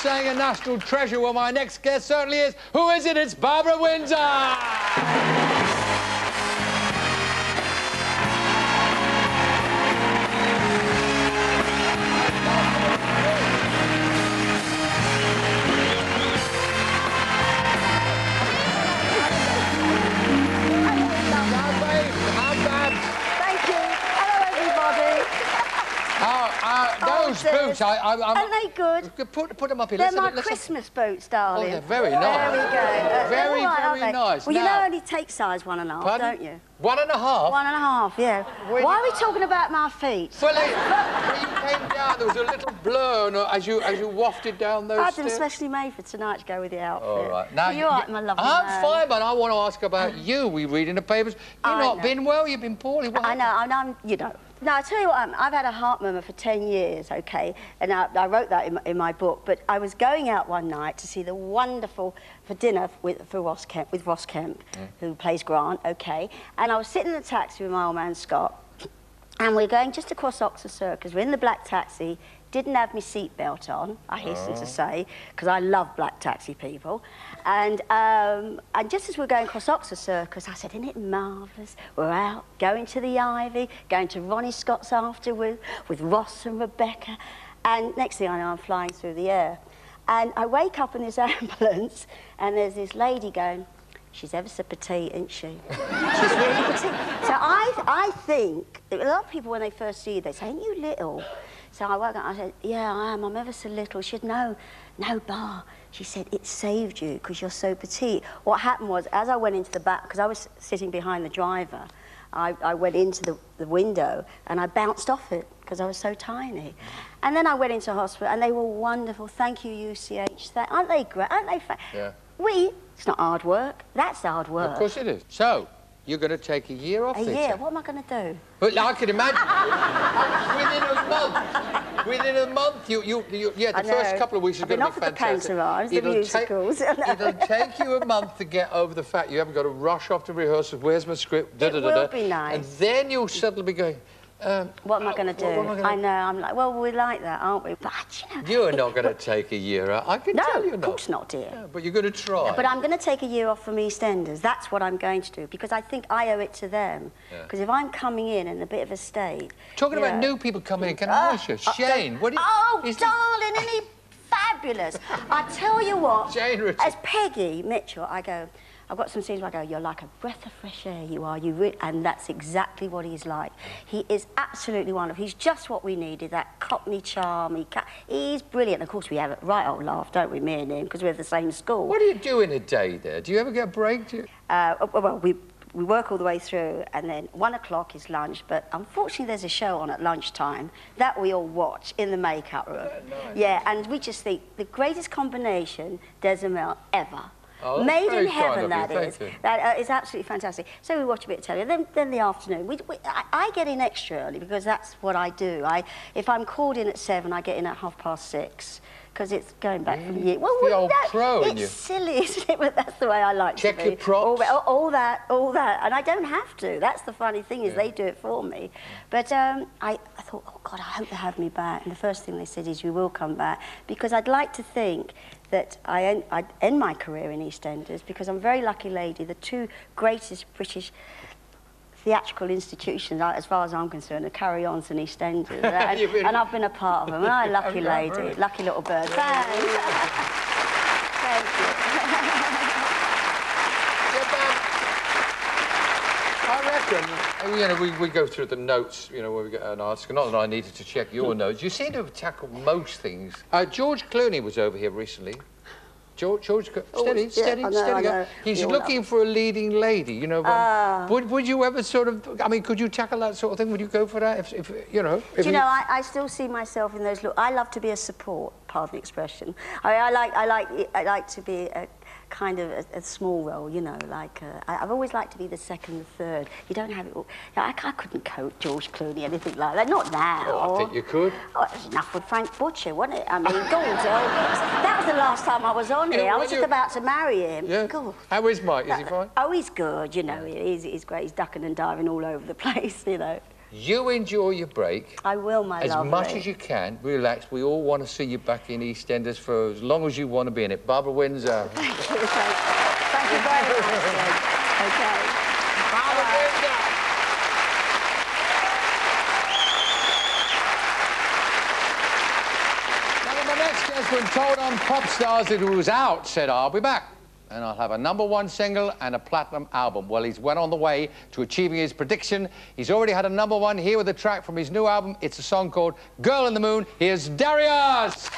saying a national treasure. Well, my next guest certainly is. Who is it? It's Barbara Windsor! Those boots, Aren't they good? Put them up here. They're my Christmas boots, darling. Oh, they're very nice. There we go. Very nice. Well, you know, only take size 1.5, don't you? 1.5? 1.5, yeah. Why are we talking about my feet? Well, when you came down, there was a little blur as you wafted down those stairs. I had them specially made for tonight to go with the outfit. All right. Now, you're right, my lovely I'm fine, but I want to ask about you. We read in the papers. You've not been well, you've been poorly. I know, you know. Now, I tell you what, I've had a heart murmur for 10 years, OK? And I wrote that in my book, but I was going out one night to see the wonderful, for dinner with Ross Kemp, who plays Grant, OK? And I was sitting in a taxi with my old man, Scott, and we're going just across Oxford Circus. We're in the black taxi, didn't have my seatbelt on, I hasten to say, because I love black taxi people. And just as we're going across Oxford Circus, I said, isn't it marvellous? We're out, going to the Ivy, going to Ronnie Scott's afterwards with Ross and Rebecca. And next thing I know, I'm flying through the air. And I wake up in this ambulance, and there's this lady going, she's ever so petite, isn't she? She's really petite. So I think, a lot of people, when they first see you, they say, ain't you little? So I woke up and I said, yeah, I am, I'm ever so little. She said, no, Bar. She said, it saved you because you're so petite. What happened was, as I went into the back, because I was sitting behind the driver, I went into the window and I bounced off it because I was so tiny. And then I went into hospital and they were wonderful. Thank you, UCH. Aren't they great? Aren't they Yeah. It's not hard work. That's hard work. Of course it is. So, you're going to take a year off? A year? What am I going to do? Well, I can imagine. Within a month, the first couple of weeks are going to be fantastic. The musicals. It'll take you a month to get over the fact you haven't got to rush off to rehearsals. Where's my script? It will be nice. And then you'll suddenly be going, what am I going to do? I know, I'm like, well, we're like that, aren't we? But, you know... You're not going to take a year out. I can tell you not. No, of course not, dear. Yeah, but you're going to try. But I'm going to take a year off from EastEnders. That's what I'm going to do, because I think I owe it to them. Because if I'm coming in a bit of a state... Talking about new people coming in, can I ask you? Shane, what do you... Oh, darling, isn't he fabulous? I tell you what, Shane Richards. As Peggy Mitchell, I go... I've got some scenes where I go, you're like a breath of fresh air, you are. And that's exactly what he's like. He is absolutely wonderful. He's just what we needed, that Cockney charm. He's brilliant. Of course, we have a right old laugh, don't we, me and him, because we're the same school. What do you do in a day there? Do you ever get a break? Well, we work all the way through, and then 1 o'clock is lunch, but unfortunately there's a show on at lunchtime that we all watch in the makeup room. Nice. Yeah, and we just think the greatest combination, Desamel, ever. Oh, Made in heaven, that is. Thank That is absolutely fantastic. So we watch a bit of telly. Then the afternoon, I get in extra early because that's what I do. If I'm called in at 7, I get in at 6:30 because it's going back from year. Well, the old pro in you. It's silly, isn't it? But that's the way I like to be. Check your props. All that, and I don't have to. That's the funny thing is they do it for me. But I thought, oh God, I hope they have me back. And the first thing they said is, you will come back, because I'd like to think that I'd end my career in EastEnders, because I'm a very lucky lady. The two greatest British theatrical institutions, as far as I'm concerned, are Carry-Ons and EastEnders. And I've been a part of them. And I'm a lucky lady, lucky little bird. Thanks. Thank you. I reckon, we go through the notes, when we get an article. Not that I needed to check your notes. You seem to have tackled most things. George Clooney was over here recently. Steady. He's looking for a leading lady, Would you ever sort of... I mean, could you tackle that sort of thing? Would you go for that? If I still see myself in those... I love to be a support, pardon the expression. I like to be a kind of a small role, I've always liked to be the second, the third. You don't have it all. I couldn't coach George Clooney, anything like that. Not now. Oh, I think you could. Oh, it was enough with Frank Butcher, wasn't it? I mean, God, that was the last time I was on here. I was just about to marry him. Yeah. God. How is Mike? Is he fine? Oh, he's good, he's great. He's ducking and diving all over the place, You enjoy your break. I will, my lovely. As much as you can. Relax. We all want to see you back in EastEnders for as long as you want to be in it. Barbara Windsor. Thank you. Thank you very much. Okay. Barbara Windsor. Now, my next guest, when told on Pop Stars that he was out, said, I'll be back. And I'll have a #1 single and a platinum album. Well, he's well on the way to achieving his prediction. He's already had a #1 here with a track from his new album. It's a song called Girl in the Moon. Here's Darius!